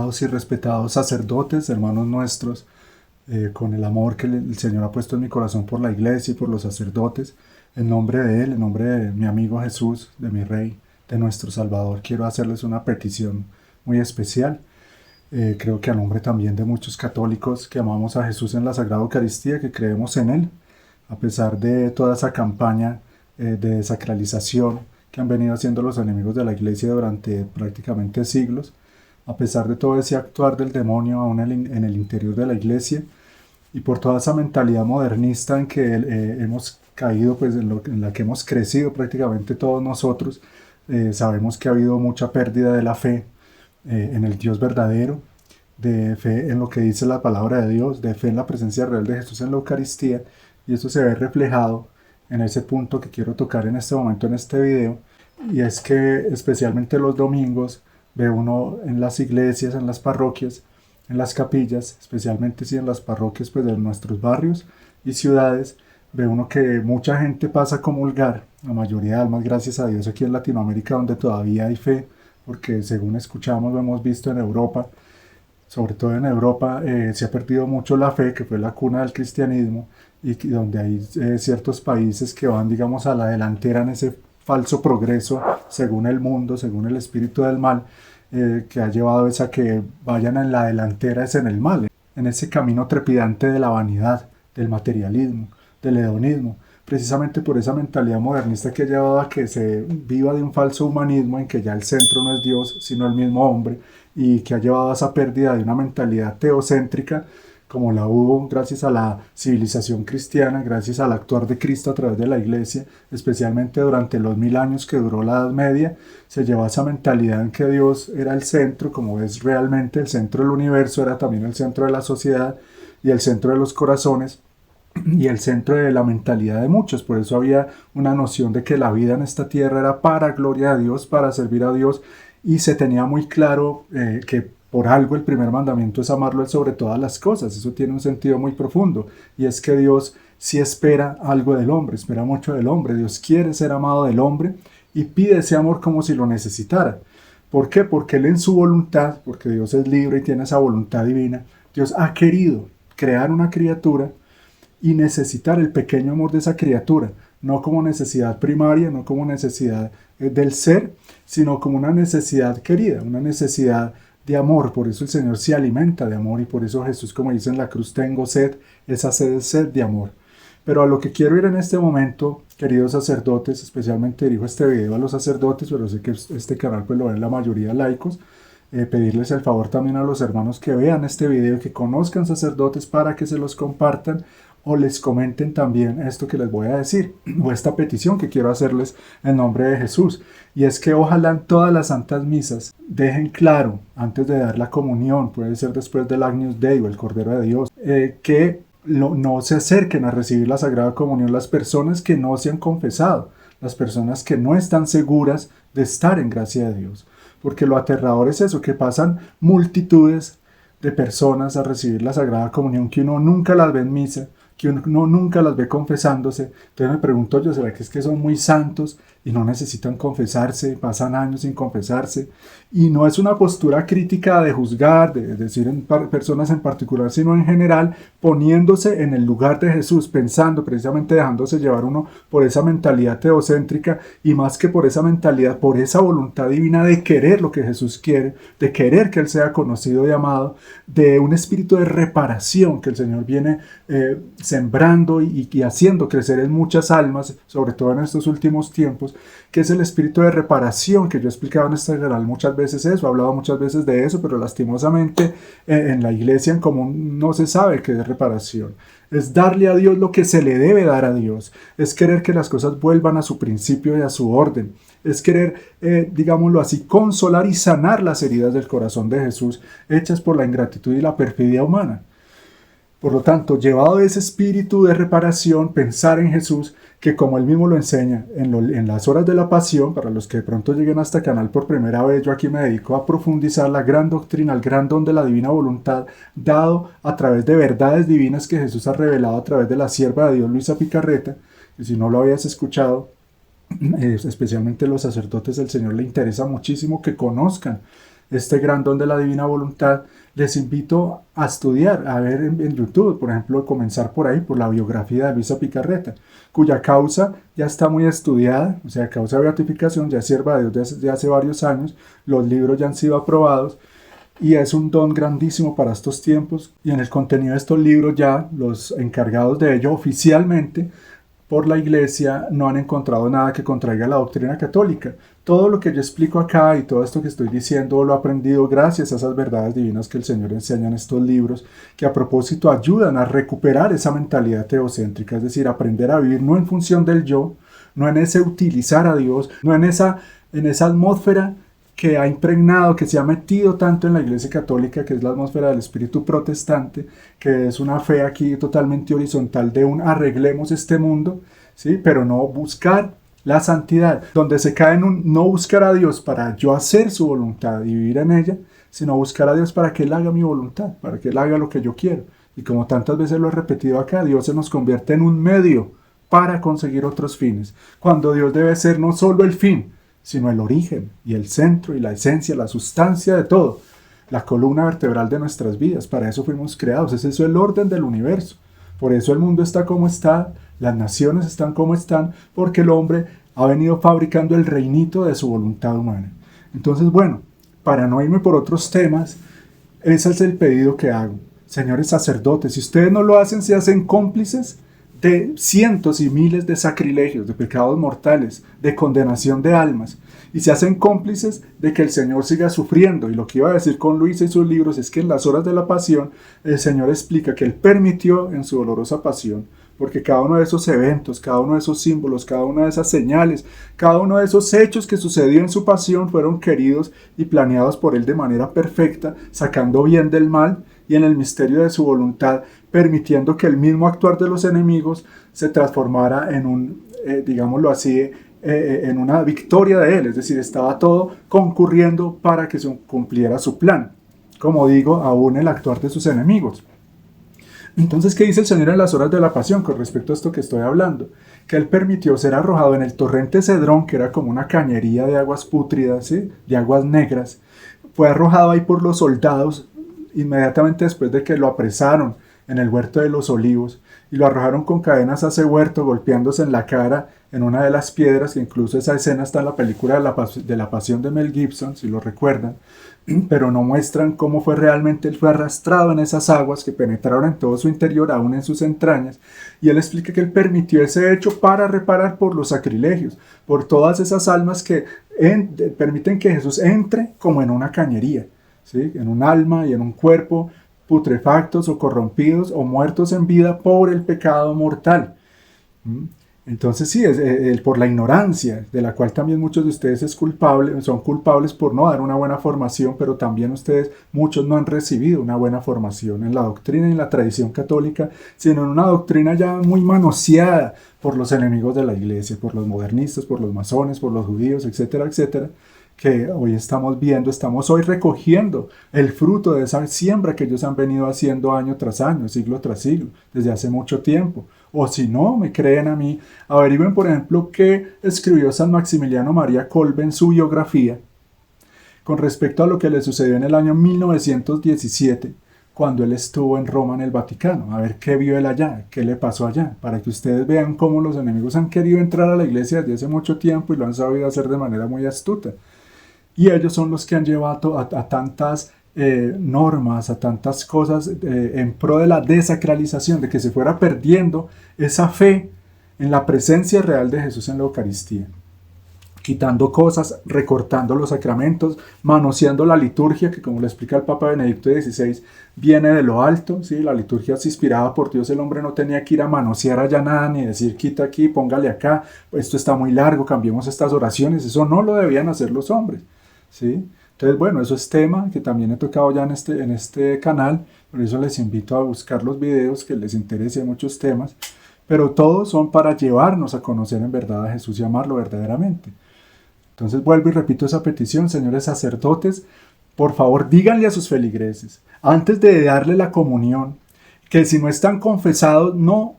amados y respetados sacerdotes, hermanos nuestros, con el amor que el Señor ha puesto en mi corazón por la iglesia y por los sacerdotes, en nombre de Él, en nombre de mi amigo Jesús, de mi Rey, de nuestro Salvador, quiero hacerles una petición muy especial. Creo que a nombre también de muchos católicos que amamos a Jesús en la Sagrada Eucaristía, que creemos en Él, a pesar de toda esa campaña de desacralización que han venido haciendo los enemigos de la Iglesia durante prácticamente siglos, a pesar de todo ese actuar del demonio aún en el interior de la Iglesia, y por toda esa mentalidad modernista en que hemos caído, pues en la que hemos crecido prácticamente todos nosotros. Sabemos que ha habido mucha pérdida de la fe en el Dios verdadero, de fe en lo que dice la palabra de Dios, de fe en la presencia real de Jesús en la Eucaristía, y eso se ve reflejado en ese punto que quiero tocar en este momento en este video, y es que especialmente los domingos ve uno en las iglesias, en las parroquias, en las capillas, especialmente si en las parroquias pues, de nuestros barrios y ciudades, ve uno que mucha gente pasa a comulgar, la mayoría de almas, gracias a Dios, aquí en Latinoamérica, donde todavía hay fe, porque según escuchamos, lo hemos visto en Europa, sobre todo en Europa, se ha perdido mucho la fe, que fue la cuna del cristianismo, y donde hay ciertos países que van, digamos, a la delantera en ese falso progreso, según el mundo, según el espíritu del mal, que ha llevado a que vayan en la delantera es en el mal, en ese camino trepidante de la vanidad, del materialismo, del hedonismo, precisamente por esa mentalidad modernista que ha llevado a que se viva de un falso humanismo en que ya el centro no es Dios, sino el mismo hombre, y que ha llevado a esa pérdida de una mentalidad teocéntrica, como la hubo gracias a la civilización cristiana, gracias al actuar de Cristo a través de la Iglesia, especialmente durante los 1000 años que duró la Edad Media. Se llevó a esa mentalidad en que Dios era el centro, como es realmente el centro del universo, era también el centro de la sociedad y el centro de los corazones y el centro de la mentalidad de muchos. Por eso había una noción de que la vida en esta tierra era para gloria de Dios, para servir a Dios, y se tenía muy claro que por algo el primer mandamiento es amarlo sobre todas las cosas. Eso tiene un sentido muy profundo, y es que Dios sí espera algo del hombre, espera mucho del hombre. Dios quiere ser amado del hombre y pide ese amor como si lo necesitara. ¿Por qué? Porque Él en su voluntad, porque Dios es libre y tiene esa voluntad divina, Dios ha querido crear una criatura y necesitar el pequeño amor de esa criatura, no como necesidad primaria, no como necesidad del ser, sino como una necesidad querida, una necesidad de amor. Por eso el Señor se alimenta de amor, y por eso Jesús, como dice en la cruz, tengo sed, esa sed es sed de amor. Pero a lo que quiero ir en este momento, queridos sacerdotes, especialmente dirijo este video a los sacerdotes, pero sé que este canal pues lo ven la mayoría de laicos, pedirles el favor también a los hermanos que vean este video, que conozcan sacerdotes para que se los compartan o les comenten también esto que les voy a decir, o esta petición que quiero hacerles en nombre de Jesús. Y es que ojalá en todas las santas misas dejen claro, antes de dar la comunión, puede ser después del Agnus Dei o el Cordero de Dios, que no se acerquen a recibir la Sagrada Comunión las personas que no se han confesado, las personas que no están seguras de estar en gracia de Dios. Porque lo aterrador es eso, que pasan multitudes de personas a recibir la Sagrada Comunión que uno nunca las ve en misa, que uno nunca las ve confesándose. Entonces me pregunto yo, ¿será que es que son muy santos y no necesitan confesarse? Pasan años sin confesarse. Y no es una postura crítica de juzgar, de decir en personas en particular, sino en general, poniéndose en el lugar de Jesús, pensando, precisamente dejándose llevar uno por esa mentalidad teocéntrica, y más que por esa mentalidad, por esa voluntad divina de querer lo que Jesús quiere, de querer que Él sea conocido y amado, de un espíritu de reparación que el Señor viene sembrando y haciendo crecer en muchas almas, sobre todo en estos últimos tiempos, que es el espíritu de reparación, que yo he explicado en este canal muchas veces eso, he hablado muchas veces de eso, pero lastimosamente en la iglesia en común no se sabe qué es reparación. Es darle a Dios lo que se le debe dar a Dios, es querer que las cosas vuelvan a su principio y a su orden, es querer, digámoslo así, consolar y sanar las heridas del corazón de Jesús, hechas por la ingratitud y la perfidia humana. Por lo tanto, llevado ese espíritu de reparación, pensar en Jesús, que como Él mismo lo enseña en las horas de la pasión, para los que de pronto lleguen a este canal por primera vez, yo aquí me dedico a profundizar la gran doctrina, el gran don de la divina voluntad, dado a través de verdades divinas que Jesús ha revelado a través de la sierva de Dios, Luisa Picarreta. Y si no lo habías escuchado, especialmente los sacerdotes del Señor, le interesa muchísimo que conozcan este gran don de la divina voluntad, les invito a estudiar, a ver en YouTube, por ejemplo, comenzar por ahí, por la biografía de Luisa Picarreta, cuya causa ya está muy estudiada, o sea, causa de beatificación, ya es sierva de Dios desde hace varios años, los libros ya han sido aprobados, y es un don grandísimo para estos tiempos, y en el contenido de estos libros ya los encargados de ello oficialmente por la Iglesia no han encontrado nada que contraiga la doctrina católica. Todo lo que yo explico acá y todo esto que estoy diciendo lo he aprendido gracias a esas verdades divinas que el Señor enseña en estos libros, que a propósito ayudan a recuperar esa mentalidad teocéntrica, es decir, aprender a vivir no en función del yo, no en ese utilizar a Dios, no en esa atmósfera que ha impregnado, que se ha metido tanto en la Iglesia Católica, que es la atmósfera del espíritu protestante, que es una fe aquí totalmente horizontal de un arreglemos este mundo, ¿sí? Pero no buscar la santidad, donde se cae en un no buscar a Dios para yo hacer su voluntad y vivir en ella, sino buscar a Dios para que Él haga mi voluntad, para que Él haga lo que yo quiero. Y como tantas veces lo he repetido acá, Dios se nos convierte en un medio para conseguir otros fines, cuando Dios debe ser no solo el fin, sino el origen y el centro y la esencia, la sustancia de todo, la columna vertebral de nuestras vidas. Para eso fuimos creados, ese es el orden del universo. Por eso el mundo está como está, las naciones están como están, porque el hombre ha venido fabricando el reinito de su voluntad humana. Entonces, bueno, para no irme por otros temas, ese es el pedido que hago. Señores sacerdotes, si ustedes no lo hacen, se hacen cómplices de cientos y miles de sacrilegios, de pecados mortales, de condenación de almas, y se hacen cómplices de que el Señor siga sufriendo. Y lo que iba a decir con Luisa y sus libros es que en las horas de la pasión el Señor explica que Él permitió en su dolorosa pasión, porque cada uno de esos eventos, cada uno de esos símbolos, cada una de esas señales, cada uno de esos hechos que sucedió en su pasión fueron queridos y planeados por Él de manera perfecta, sacando bien del mal, y en el misterio de su voluntad, permitiendo que el mismo actuar de los enemigos se transformara en un, digámoslo así, en una victoria de Él. Es decir, estaba todo concurriendo para que se cumpliera su plan. Como digo, aún el actuar de sus enemigos. Entonces, ¿qué dice el Señor en las horas de la pasión con respecto a esto que estoy hablando? Que Él permitió ser arrojado en el torrente Cedrón, que era como una cañería de aguas pútridas, ¿sí? De aguas negras. Fue arrojado ahí por los soldados inmediatamente después de que lo apresaron en el huerto de los olivos y lo arrojaron con cadenas a ese huerto, golpeándose en la cara en una de las piedras, que incluso esa escena está en la película de la Pasión de Mel Gibson, si lo recuerdan, pero no muestran cómo fue realmente. Él fue arrastrado en esas aguas que penetraron en todo su interior, aún en sus entrañas, y él explica que él permitió ese hecho para reparar por los sacrilegios, por todas esas almas que permiten que Jesús entre como en una cañería, ¿sí? En un alma y en un cuerpo putrefactos o corrompidos o muertos en vida por el pecado mortal. Entonces sí, es por la ignorancia, de la cual también muchos de ustedes son culpables por no dar una buena formación, pero también muchos no han recibido una buena formación en la doctrina y en la tradición católica, sino en una doctrina ya muy manoseada por los enemigos de la Iglesia, por los modernistas, por los masones, por los judíos, etcétera, etcétera, que hoy estamos hoy recogiendo el fruto de esa siembra que ellos han venido haciendo año tras año, siglo tras siglo, desde hace mucho tiempo. O si no me creen a mí, averigüen por ejemplo qué escribió San Maximiliano María Kolbe en su biografía con respecto a lo que le sucedió en el año 1917, cuando él estuvo en Roma, en el Vaticano. A ver qué vio él allá, qué le pasó allá, para que ustedes vean cómo los enemigos han querido entrar a la iglesia desde hace mucho tiempo y lo han sabido hacer de manera muy astuta. Y ellos son los que han llevado a tantas normas, a tantas cosas en pro de la desacralización, de que se fuera perdiendo esa fe en la presencia real de Jesús en la Eucaristía. Quitando cosas, recortando los sacramentos, manoseando la liturgia, que como lo explica el Papa Benedicto XVI, viene de lo alto, ¿sí? La liturgia es inspirada por Dios, el hombre no tenía que ir a manosear allá nada, ni decir quita aquí, póngale acá, esto está muy largo, cambiemos estas oraciones, eso no lo debían hacer los hombres, ¿sí? Entonces, bueno, eso es tema que también he tocado ya en este canal, por eso les invito a buscar los videos que les interese, muchos temas, pero todos son para llevarnos a conocer en verdad a Jesús y amarlo verdaderamente. Entonces vuelvo y repito esa petición, señores sacerdotes, por favor díganle a sus feligreses, antes de darle la comunión, que si no están confesados no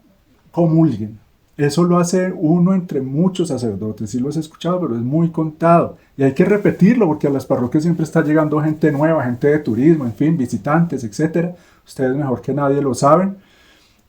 comulguen, Eso lo hace uno entre muchos sacerdotes. Sí lo has escuchado, pero es muy contado. Y hay que repetirlo porque a las parroquias siempre está llegando gente nueva, gente de turismo, en fin, visitantes, etcétera. Ustedes mejor que nadie lo saben.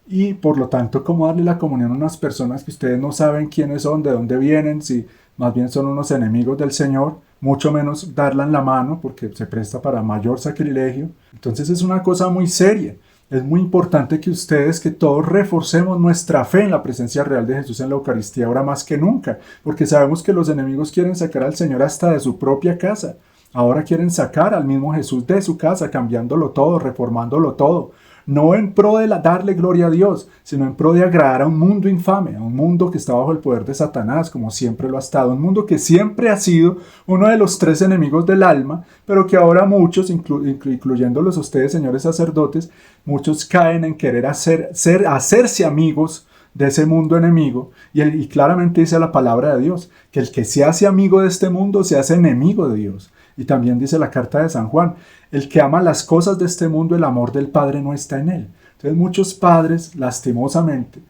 Y por lo tanto, ¿cómo darle la comunión a unas personas que ustedes no saben quiénes son, de dónde vienen, si más bien son unos enemigos del Señor? Mucho menos darla en la mano porque se presta para mayor sacrilegio. Entonces es una cosa muy seria. Es muy importante que ustedes, que todos reforcemos nuestra fe en la presencia real de Jesús en la Eucaristía ahora más que nunca, porque sabemos que los enemigos quieren sacar al Señor hasta de su propia casa. Ahora quieren sacar al mismo Jesús de su casa, cambiándolo todo, reformándolo todo. No en pro de darle gloria a Dios, sino en pro de agradar a un mundo infame, a un mundo que está bajo el poder de Satanás, como siempre lo ha estado, un mundo que siempre ha sido uno de los tres enemigos del alma, pero que ahora muchos, incluyéndolos ustedes, señores sacerdotes, muchos caen en querer hacerse amigos de ese mundo enemigo, y claramente dice la palabra de Dios, que el que se hace amigo de este mundo se hace enemigo de Dios. Y también dice la carta de San Juan, el que ama las cosas de este mundo, el amor del Padre no está en él. Entonces muchos padres, lastimosamente,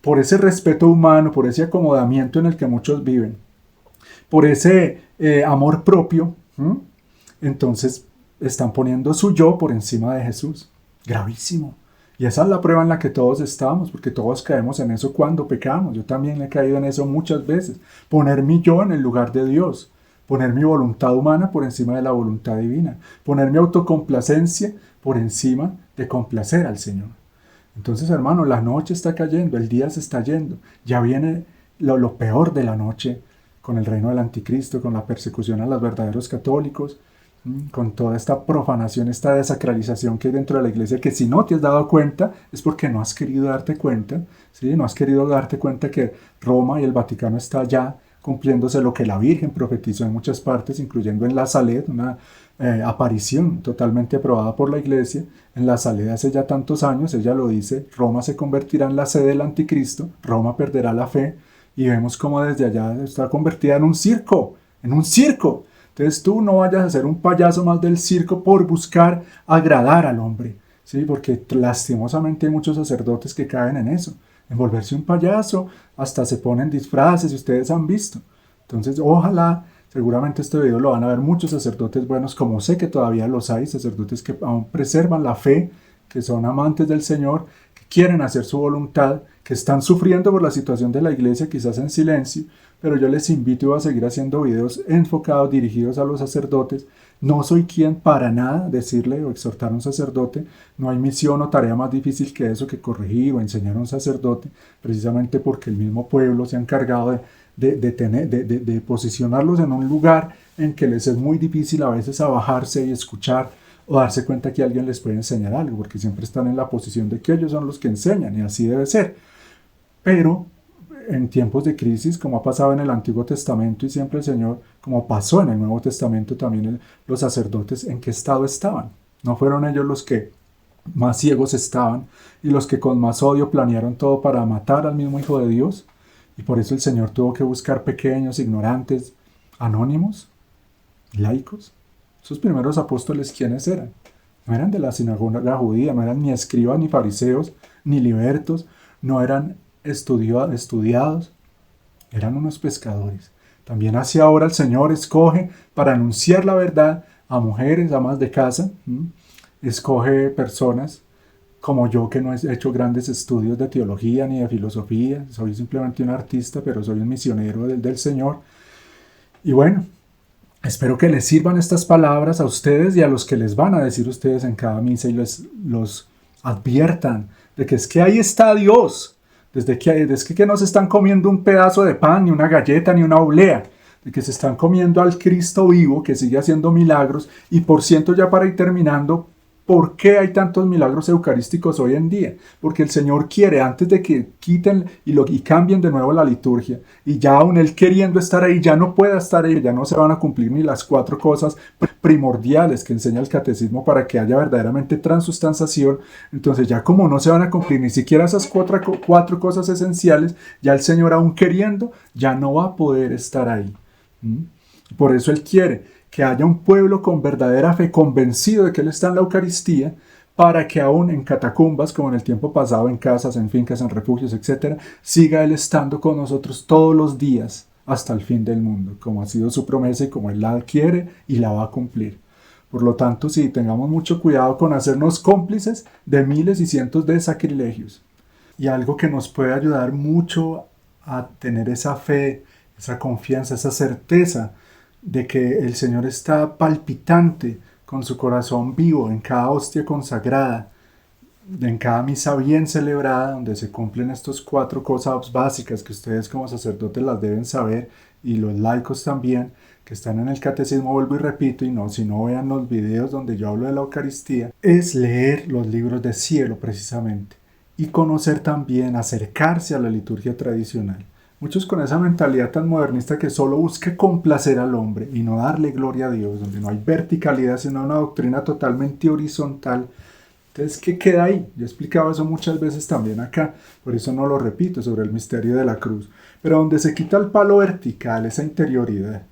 por ese respeto humano, por ese acomodamiento en el que muchos viven, por ese amor propio, entonces están poniendo su yo por encima de Jesús. Gravísimo. Y esa es la prueba en la que todos estamos, porque todos caemos en eso cuando pecamos. Yo también he caído en eso muchas veces. Poner mi yo en el lugar de Dios. Poner mi voluntad humana por encima de la voluntad divina. Poner mi autocomplacencia por encima de complacer al Señor. Entonces, hermano, la noche está cayendo, el día se está yendo. Ya viene lo peor de la noche con el reino del anticristo, con la persecución a los verdaderos católicos, con toda esta profanación, esta desacralización que hay dentro de la iglesia, que si no te has dado cuenta es porque no has querido darte cuenta, ¿sí? No has querido darte cuenta que Roma y el Vaticano está ya cumpliéndose lo que la Virgen profetizó en muchas partes, incluyendo en La Salette, una aparición totalmente aprobada por la Iglesia. En La Salette hace ya tantos años, ella lo dice, Roma se convertirá en la sede del anticristo, Roma perderá la fe, y vemos cómo desde allá está convertida en un circo, en un circo. Entonces tú no vayas a ser un payaso más del circo por buscar agradar al hombre, ¿sí? Porque lastimosamente hay muchos sacerdotes que caen en eso, en volverse un payaso, hasta se ponen disfraces, y ustedes han visto. Entonces, ojalá, seguramente este video lo van a ver muchos sacerdotes buenos, como sé que todavía los hay, sacerdotes que aún preservan la fe, que son amantes del Señor, que quieren hacer su voluntad, que están sufriendo por la situación de la iglesia, quizás en silencio, pero yo les invito a seguir haciendo videos enfocados, dirigidos a los sacerdotes. No soy quien para nada decirle o exhortar a un sacerdote. No hay misión o tarea más difícil que eso, que corregir o enseñar a un sacerdote, precisamente porque el mismo pueblo se ha encargado de posicionarlos en un lugar en que les es muy difícil a veces abajarse y escuchar o darse cuenta que alguien les puede enseñar algo, porque siempre están en la posición de que ellos son los que enseñan, y así debe ser. Pero en tiempos de crisis, como ha pasado en el Antiguo Testamento y siempre el Señor, como pasó en el Nuevo Testamento también, los sacerdotes, ¿en qué estado estaban? ¿No fueron ellos los que más ciegos estaban y los que con más odio planearon todo para matar al mismo Hijo de Dios? Y por eso el Señor tuvo que buscar pequeños, ignorantes, anónimos, laicos. Sus primeros apóstoles, ¿quiénes eran? No eran de la sinagoga judía, no eran ni escribas, ni fariseos, ni libertos, no eran estudiados, eran unos pescadores. También así ahora el Señor escoge para anunciar la verdad a mujeres, amas de casa, escoge personas como yo, que no he hecho grandes estudios de teología ni de filosofía, soy simplemente un artista, pero soy un misionero del Señor. Y bueno, espero que les sirvan estas palabras a ustedes y a los que les van a decir ustedes en cada misa, y los adviertan de que es que ahí está Dios. Desde que no se están comiendo un pedazo de pan, ni una galleta, ni una oblea, de que se están comiendo al Cristo vivo, que sigue haciendo milagros. Y por cierto, ya para ir terminando, ¿por qué hay tantos milagros eucarísticos hoy en día? Porque el Señor quiere, antes de que quiten y cambien de nuevo la liturgia, y ya aún Él queriendo estar ahí, ya no pueda estar ahí, ya no se van a cumplir ni las 4 cosas primordiales que enseña el catecismo para que haya verdaderamente transustanciación. Entonces ya como no se van a cumplir ni siquiera esas 4 cosas esenciales, ya el Señor, aún queriendo, ya no va a poder estar ahí. Por eso Él quiere que haya un pueblo con verdadera fe, convencido de que Él está en la Eucaristía, para que aún en catacumbas, como en el tiempo pasado, en casas, en fincas, en refugios, etc., siga Él estando con nosotros todos los días hasta el fin del mundo, como ha sido su promesa y como Él la quiere y la va a cumplir. Por lo tanto, sí, tengamos mucho cuidado con hacernos cómplices de miles y cientos de sacrilegios. Y algo que nos puede ayudar mucho a tener esa fe, esa confianza, esa certeza de que el Señor está palpitante con su corazón vivo en cada hostia consagrada, en cada misa bien celebrada, donde se cumplen estas cuatro cosas básicas que ustedes como sacerdotes las deben saber y los laicos también, que están en el catecismo, vuelvo y repito, y no, si no vean los videos donde yo hablo de la Eucaristía, es leer los libros de cielo precisamente y conocer también, acercarse a la liturgia tradicional. Muchos con esa mentalidad tan modernista que solo busca complacer al hombre y no darle gloria a Dios, donde no hay verticalidad, sino una doctrina totalmente horizontal. Entonces, ¿qué queda ahí? Yo he explicado eso muchas veces también acá, por eso no lo repito, sobre el misterio de la cruz. Pero donde se quita el palo vertical, esa interioridad,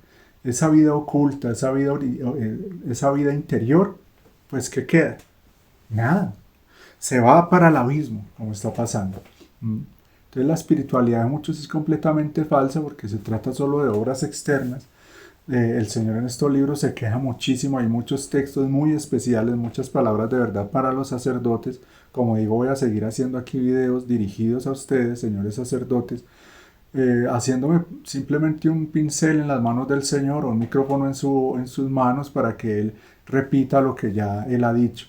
esa vida oculta, esa vida interior, pues ¿qué queda? Nada. Se va para el abismo, como está pasando. Entonces la espiritualidad de muchos es completamente falsa porque se trata solo de obras externas. El Señor en estos libros se queja muchísimo, hay muchos textos muy especiales, muchas palabras de verdad para los sacerdotes. Como digo, voy a seguir haciendo aquí videos dirigidos a ustedes, señores sacerdotes, haciéndome simplemente un pincel en las manos del Señor o un micrófono en sus manos para que Él repita lo que ya Él ha dicho.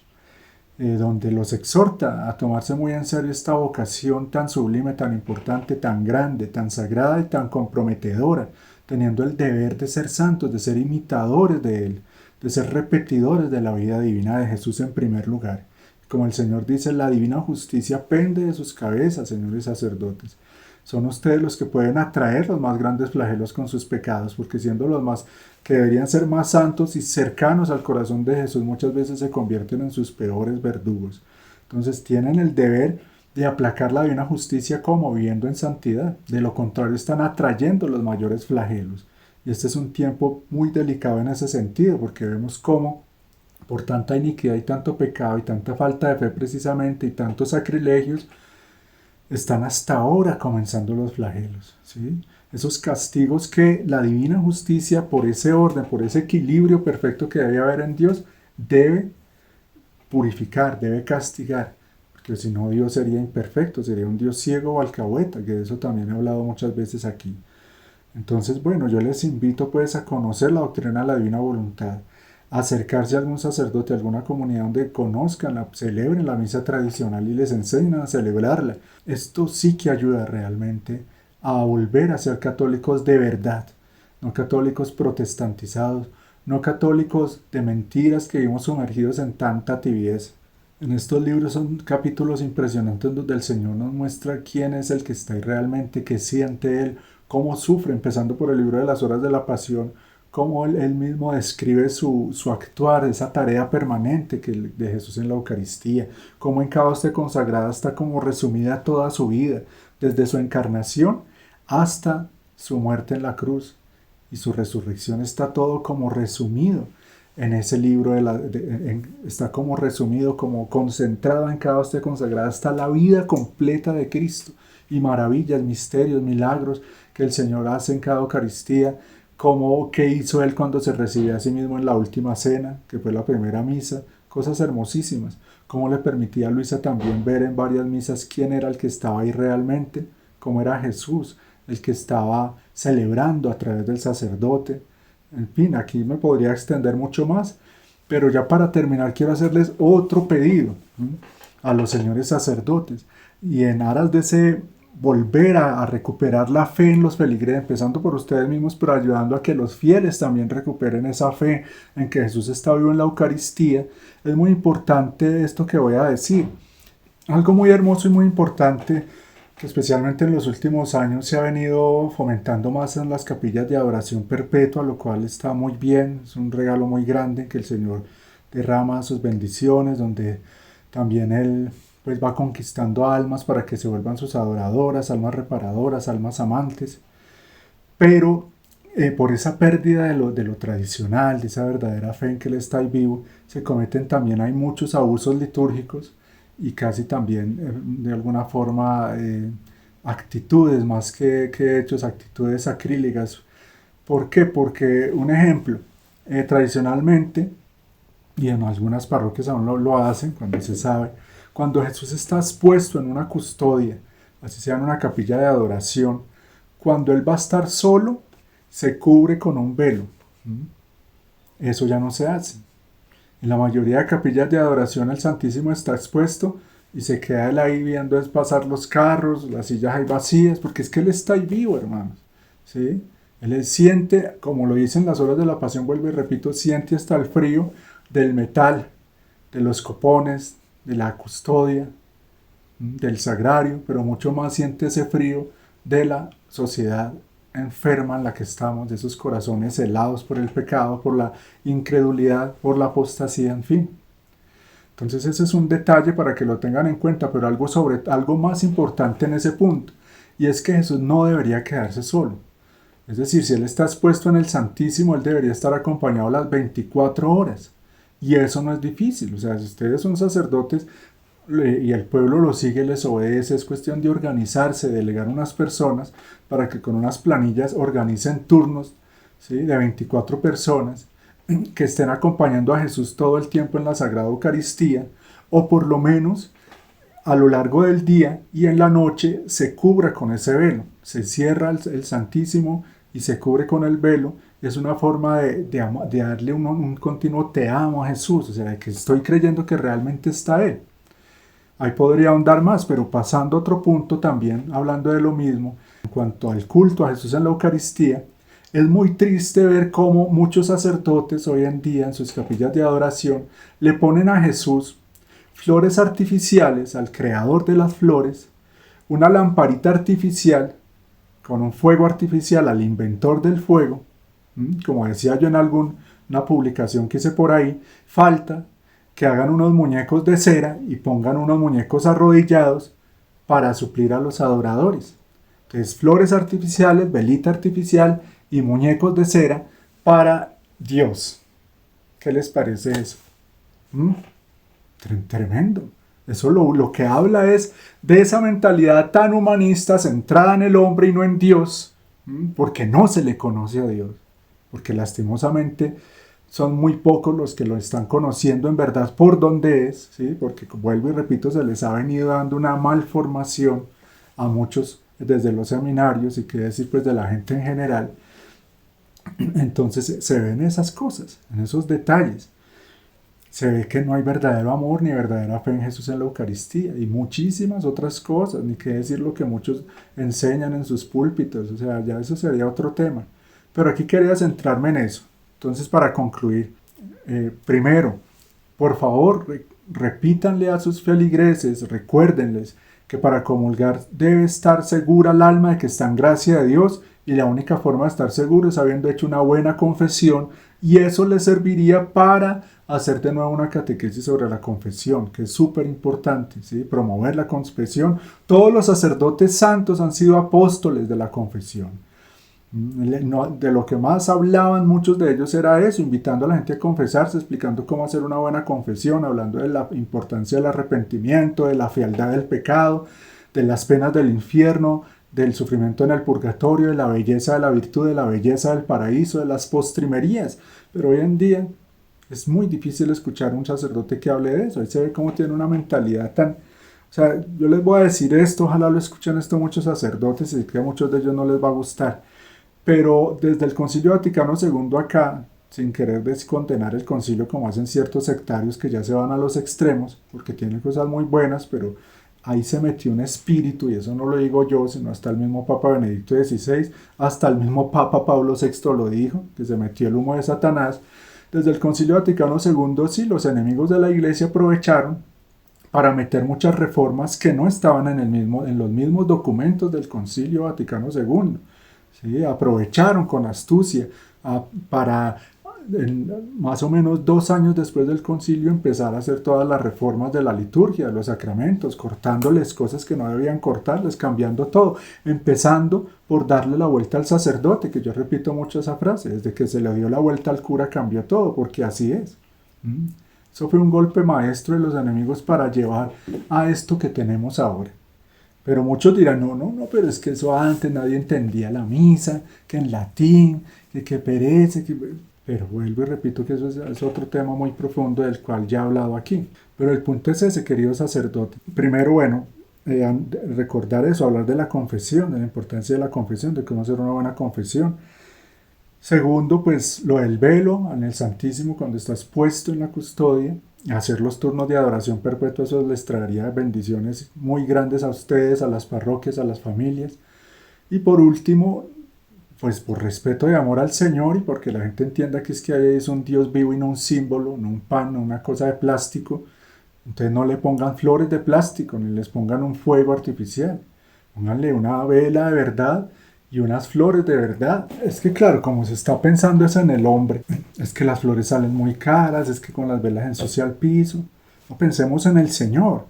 Donde los exhorta a tomarse muy en serio esta vocación tan sublime, tan importante, tan grande, tan sagrada y tan comprometedora, teniendo el deber de ser santos, de ser imitadores de Él, de ser repetidores de la vida divina de Jesús en primer lugar. Como el Señor dice, la divina justicia pende de sus cabezas, señores sacerdotes. Son ustedes los que pueden atraer los más grandes flagelos con sus pecados, porque siendo los más que deberían ser más santos y cercanos al corazón de Jesús, muchas veces se convierten en sus peores verdugos. Entonces tienen el deber de aplacar la divina justicia como viviendo en santidad. De lo contrario, están atrayendo los mayores flagelos. Y este es un tiempo muy delicado en ese sentido, porque vemos cómo por tanta iniquidad y tanto pecado y tanta falta de fe precisamente y tantos sacrilegios, están hasta ahora comenzando los flagelos, ¿sí? Esos castigos que la divina justicia, por ese orden, por ese equilibrio perfecto que debe haber en Dios, debe purificar, debe castigar, porque si no Dios sería imperfecto, sería un Dios ciego o alcahueta, que de eso también he hablado muchas veces aquí. Entonces, bueno, yo les invito pues a conocer la doctrina de la divina voluntad, a acercarse a algún sacerdote, a alguna comunidad donde conozcan, celebren la misa tradicional y les enseñen a celebrarla. Esto sí que ayuda realmente a volver a ser católicos de verdad, no católicos protestantizados, no católicos de mentiras que vivimos sumergidos en tanta tibieza. En estos libros son capítulos impresionantes donde el Señor nos muestra quién es el que está ahí realmente, qué siente Él, cómo sufre, empezando por el libro de las horas de la pasión, cómo Él mismo describe su actuar, esa tarea permanente de Jesús en la Eucaristía, cómo en cada hostia consagrada está como resumida toda su vida, desde su encarnación hasta su muerte en la cruz, y su resurrección está todo como resumido en ese libro, está como resumido, como concentrado en cada hostia consagrada, está la vida completa de Cristo, y maravillas, misterios, milagros que el Señor hace en cada Eucaristía, como qué hizo Él cuando se recibió a sí mismo en la última cena, que fue la primera misa, cosas hermosísimas, cómo le permitía a Luisa también ver en varias misas quién era el que estaba ahí realmente, cómo era Jesús, el que estaba celebrando a través del sacerdote. En fin, aquí me podría extender mucho más, pero ya para terminar quiero hacerles otro pedido, ¿sí?, a los señores sacerdotes, y en aras de ese volver a recuperar la fe en los feligreses, empezando por ustedes mismos, pero ayudando a que los fieles también recuperen esa fe en que Jesús está vivo en la Eucaristía, es muy importante esto que voy a decir. Algo muy hermoso y muy importante que especialmente en los últimos años se ha venido fomentando más en las capillas de adoración perpetua, lo cual está muy bien, es un regalo muy grande que el Señor derrama sus bendiciones, donde también Él pues va conquistando almas para que se vuelvan sus adoradoras, almas reparadoras, almas amantes. Pero por esa pérdida de lo tradicional, de esa verdadera fe en que Él está ahí vivo, se cometen también, hay muchos abusos litúrgicos y casi también, de alguna forma, actitudes más que hechos, actitudes sacrílegas. ¿Por qué? Porque, un ejemplo, tradicionalmente, y en algunas parroquias aún lo hacen, cuando se sabe, cuando Jesús está expuesto en una custodia, así sea en una capilla de adoración, cuando Él va a estar solo, se cubre con un velo. Eso ya no se hace. En la mayoría de capillas de adoración el Santísimo está expuesto y se queda Él ahí viendo pasar los carros, las sillas ahí vacías, porque es que Él está ahí vivo, hermanos. ¿Sí? Él siente, como lo dicen las horas de la Pasión, vuelvo y repito, siente hasta el frío del metal, de los copones, de la custodia, del sagrario, pero mucho más siente ese frío de la sociedad enferma en la que estamos, de esos corazones helados por el pecado, por la incredulidad, por la apostasía, en fin. Entonces ese es un detalle para que lo tengan en cuenta, pero algo más importante en ese punto, y es que Jesús no debería quedarse solo. Es decir, si Él está expuesto en el Santísimo, Él debería estar acompañado las 24 horas. Y eso no es difícil. O sea, si ustedes son sacerdotes y el pueblo lo sigue, les obedece, es cuestión de organizarse, delegar unas personas para que con unas planillas organicen turnos, ¿sí?, de 24 personas que estén acompañando a Jesús todo el tiempo en la Sagrada Eucaristía, o por lo menos a lo largo del día y en la noche se cubra con ese velo. Se cierra el Santísimo y se cubre con el velo. Es una forma de darle un continuo te amo a Jesús, o sea, de que estoy creyendo que realmente está Él. Ahí podría ahondar más, pero pasando a otro punto también, hablando de lo mismo, en cuanto al culto a Jesús en la Eucaristía, es muy triste ver cómo muchos sacerdotes hoy en día en sus capillas de adoración le ponen a Jesús flores artificiales, al creador de las flores, una lamparita artificial con un fuego artificial al inventor del fuego. Como decía yo en una publicación que hice por ahí, falta que hagan unos muñecos de cera y pongan unos muñecos arrodillados para suplir a los adoradores. Entonces, flores artificiales, velita artificial y muñecos de cera para Dios. ¿Qué les parece eso? Tremendo. Eso lo que habla es de esa mentalidad tan humanista centrada en el hombre y no en Dios, porque no se le conoce a Dios, porque lastimosamente son muy pocos los que lo están conociendo en verdad por donde es, ¿sí? Porque, vuelvo y repito, se les ha venido dando una malformación a muchos desde los seminarios, y qué decir pues de la gente en general. Entonces se ven esas cosas, en esos detalles. Se ve que no hay verdadero amor ni verdadera fe en Jesús en la Eucaristía, y muchísimas otras cosas, ni qué decir lo que muchos enseñan en sus púlpitos. O sea, ya eso sería otro tema. Pero aquí quería centrarme en eso. Entonces, para concluir, primero, por favor, repítanle a sus feligreses, recuérdenles que para comulgar debe estar segura el alma de que está en gracia de Dios, y la única forma de estar seguro es habiendo hecho una buena confesión, y eso les serviría para hacer de nuevo una catequesis sobre la confesión, que es súper importante, ¿sí? Promover la confesión. Todos los sacerdotes santos han sido apóstoles de la confesión. De lo que más hablaban muchos de ellos era eso, invitando a la gente a confesarse, explicando cómo hacer una buena confesión, hablando de la importancia del arrepentimiento, de la fealdad del pecado, de las penas del infierno, del sufrimiento en el purgatorio, de la belleza de la virtud, de la belleza del paraíso, de las postrimerías. Pero hoy en día es muy difícil escuchar a un sacerdote que hable de eso. Ahí se ve cómo tiene una mentalidad tan... O sea, yo les voy a decir esto, ojalá lo escuchen esto muchos sacerdotes, y que a muchos de ellos no les va a gustar. Pero desde el Concilio Vaticano II acá, sin querer descondenar el concilio como hacen ciertos sectarios que ya se van a los extremos, porque tienen cosas muy buenas, pero ahí se metió un espíritu, y eso no lo digo yo, sino hasta el mismo Papa Benedicto XVI, hasta el mismo Papa Pablo VI lo dijo, que se metió el humo de Satanás. Desde el Concilio Vaticano II, sí, los enemigos de la Iglesia aprovecharon para meter muchas reformas que no estaban en los mismos documentos del Concilio Vaticano II. ¿Sí? Aprovecharon con astucia para más o menos 2 años después del concilio, empezar a hacer todas las reformas de la liturgia, de los sacramentos, cortándoles cosas que no debían cortarles, cambiando todo, empezando por darle la vuelta al sacerdote, que yo repito mucho esa frase, desde que se le dio la vuelta al cura cambió todo, porque así es. ¿Mm? Eso fue un golpe maestro de los enemigos para llevar a esto que tenemos ahora. Pero muchos dirán, no, no, no, pero es que eso antes nadie entendía la misa, que en latín, que perece, que... Pero vuelvo y repito que eso es otro tema muy profundo del cual ya he hablado aquí. Pero el punto es ese, querido sacerdote. Primero, bueno, recordar eso, hablar de la confesión, de la importancia de la confesión, de cómo hacer una buena confesión. Segundo, pues lo del velo en el Santísimo cuando estás puesto en la custodia. Hacer los turnos de adoración perpetua, eso les traería bendiciones muy grandes a ustedes, a las parroquias, a las familias. Y por último, pues por respeto y amor al Señor y porque la gente entienda que es que ahí es un Dios vivo y no un símbolo, no un pan, no una cosa de plástico. Entonces no le pongan flores de plástico, ni les pongan un fuego artificial. Pónganle una vela de verdad y unas flores de verdad. Es que claro, como se está pensando eso en el hombre, es que las flores salen muy caras, es que con las velas ensucia el piso. No pensemos en el Señor.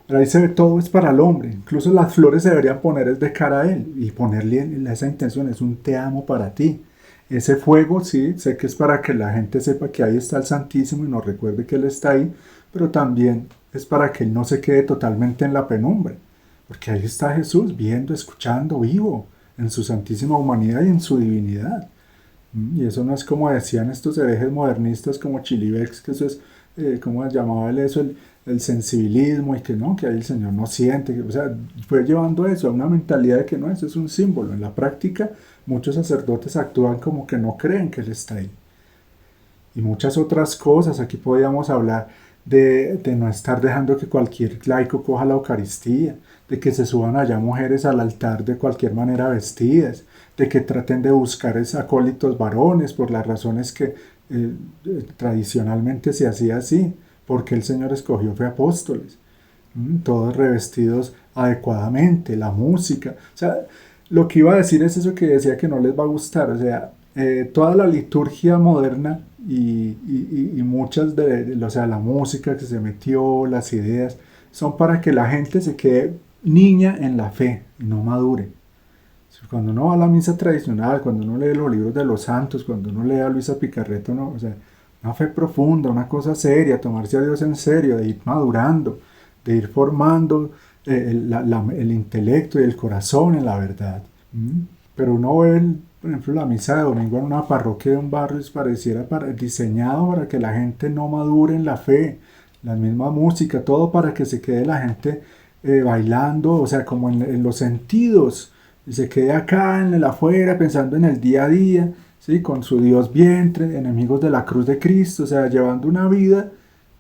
Pero ahí se ve todo es para el hombre. Incluso las flores se deberían poner de cara a él y ponerle esa intención, es un te amo para ti. Ese fuego, sí, sé que es para que la gente sepa que ahí está el Santísimo y nos recuerde que Él está ahí, pero también es para que Él no se quede totalmente en la penumbra, porque ahí está Jesús viendo, escuchando, vivo, en su santísima humanidad y en su divinidad. Y eso no es como decían estos herejes modernistas como Chilibex, que eso es, ¿cómo llamaba él eso? El sensibilismo y que no, que ahí el Señor no siente. O sea, fue llevando eso a una mentalidad de que no, eso es un símbolo. En la práctica, muchos sacerdotes actúan como que no creen que Él está ahí. Y muchas otras cosas. Aquí podríamos hablar de no estar dejando que cualquier laico coja la Eucaristía, de que se suban allá mujeres al altar de cualquier manera vestidas, de que traten de buscar acólitos varones por las razones que tradicionalmente se hacía así, porque el Señor escogió fue apóstoles, todos revestidos adecuadamente, la música, o sea, lo que iba a decir es eso que decía que no les va a gustar, o sea, toda la liturgia moderna y muchas o sea, la música que se metió, las ideas, son para que la gente se quede niña en la fe y no madure. Cuando uno va a la misa tradicional, cuando uno lee los libros de los santos, cuando uno lee a Luisa Picarretto, o sea, una fe profunda, una cosa seria, tomarse a Dios en serio, de ir madurando, de ir formando el intelecto y el corazón en la verdad. ¿Mm? Pero uno ve, por ejemplo, la misa de domingo en una parroquia de un barrio pareciera diseñado para que la gente no madure en la fe, la misma música, todo para que se quede la gente bailando, o sea, como en los sentidos, y se quede acá en el afuera pensando en el día a día, ¿sí? Con su Dios vientre, enemigos de la cruz de Cristo, o sea, llevando una vida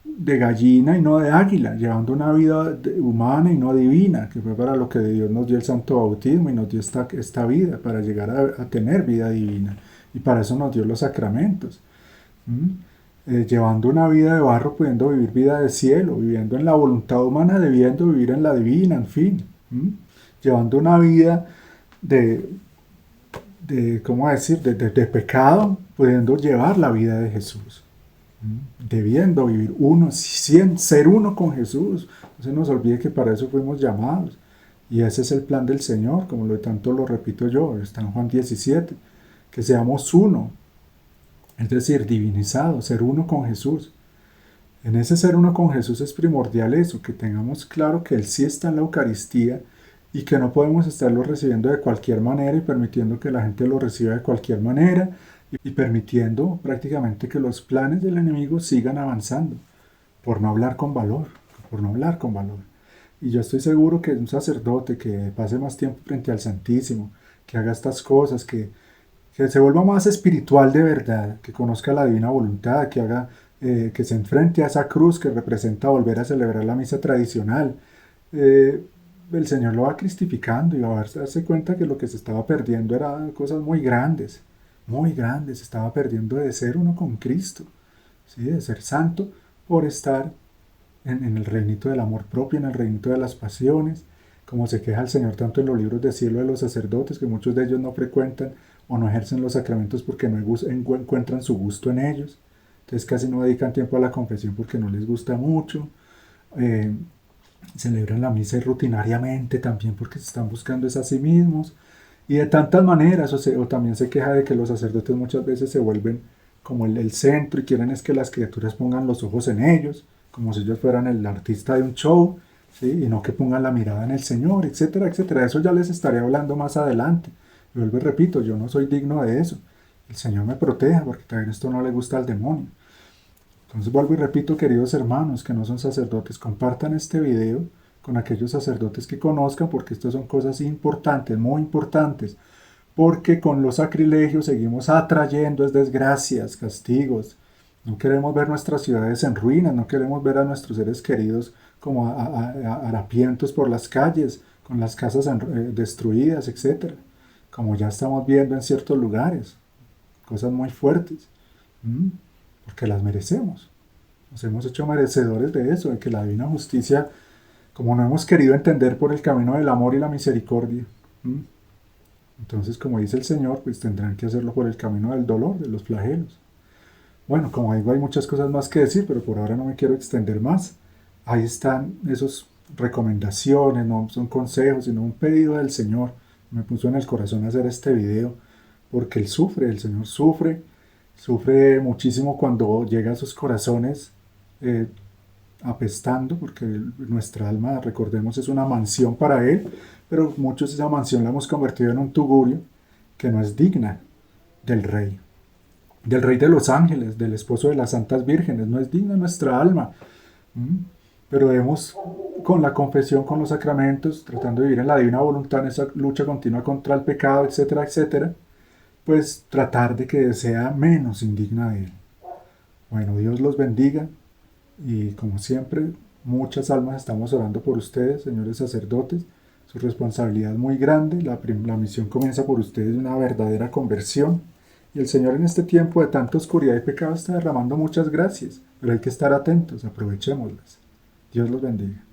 de gallina y no de águila, llevando una vida humana y no divina, que fue para lo que Dios nos dio el santo bautismo y nos dio esta vida, para llegar a tener vida divina. Y para eso nos dio los sacramentos. Llevando una vida de barro, pudiendo vivir vida de cielo, viviendo en la voluntad humana, debiendo vivir en la divina, en fin. Llevando una vida ¿cómo decir?, de pecado, pudiendo llevar la vida de Jesús. Debiendo vivir ser uno con Jesús. No se nos olvide que para eso fuimos llamados. Y ese es el plan del Señor, como tanto lo repito yo, está en Juan 17, que seamos uno, es decir, divinizados, ser uno con Jesús. En ese ser uno con Jesús es primordial eso, que tengamos claro que Él sí está en la Eucaristía y que no podemos estarlo recibiendo de cualquier manera y permitiendo que la gente lo reciba de cualquier manera y permitiendo prácticamente que los planes del enemigo sigan avanzando, por no hablar con valor, por no hablar con valor. Y yo estoy seguro que un sacerdote que pase más tiempo frente al Santísimo, que haga estas cosas, que se vuelva más espiritual de verdad, que conozca la divina voluntad, que haga, que se enfrente a esa cruz que representa volver a celebrar la misa tradicional, el Señor lo va cristificando y va a darse cuenta que lo que se estaba perdiendo eran cosas muy grandes, se estaba perdiendo de ser uno con Cristo, ¿sí? De ser santo por estar en el reinito del amor propio, en el reinito de las pasiones, como se queja el Señor tanto en los libros de cielo de los sacerdotes, que muchos de ellos no frecuentan o no ejercen los sacramentos porque no encuentran su gusto en ellos. Entonces casi no dedican tiempo a la confesión porque no les gusta mucho. Eh, Celebran la misa rutinariamente también porque se están buscando es a sí mismos. Y de tantas maneras, o también se queja de que los sacerdotes muchas veces se vuelven como el centro y quieren es que las criaturas pongan los ojos en ellos, como si ellos fueran el artista de un show, ¿sí? Y no que pongan la mirada en el Señor, etcétera, etcétera. Eso ya les estaré hablando más adelante. Y vuelvo y repito, yo no soy digno de eso. El Señor me proteja porque también esto no le gusta al demonio. Entonces vuelvo y repito, queridos hermanos que no son sacerdotes, compartan este video con aquellos sacerdotes que conozcan porque estas son cosas importantes, muy importantes, porque con los sacrilegios seguimos atrayendo desgracias, castigos. No queremos ver nuestras ciudades en ruinas, no queremos ver a nuestros seres queridos como harapientos por las calles, con las casas destruidas, etc. Como ya estamos viendo en ciertos lugares, cosas muy fuertes. Porque las merecemos. Nos hemos hecho merecedores de eso, de que la divina justicia, como no hemos querido entender por el camino del amor y la misericordia, entonces, como dice el Señor, pues tendrán que hacerlo por el camino del dolor, de los flagelos. Bueno, como digo, hay muchas cosas más que decir, pero por ahora no me quiero extender más. Ahí están esas recomendaciones, no son consejos, sino un pedido del Señor. Me puso en el corazón hacer este video, porque Él sufre, el Señor sufre muchísimo cuando llega a sus corazones apestando, porque nuestra alma, recordemos, es una mansión para Él, pero muchos esa mansión la hemos convertido en un tugurio que no es digna del Rey de los ángeles, del esposo de las santas vírgenes, no es digna nuestra alma. Pero hemos, con la confesión, con los sacramentos, tratando de vivir en la divina voluntad, en esa lucha continua contra el pecado, etcétera, etcétera, pues tratar de que sea menos indigna de Él. Bueno, Dios los bendiga y como siempre, muchas almas estamos orando por ustedes, señores sacerdotes. Su responsabilidad es muy grande, la misión comienza por ustedes, una verdadera conversión. Y el Señor en este tiempo de tanta oscuridad y pecado está derramando muchas gracias, pero hay que estar atentos, aprovechémoslas. Dios los bendiga.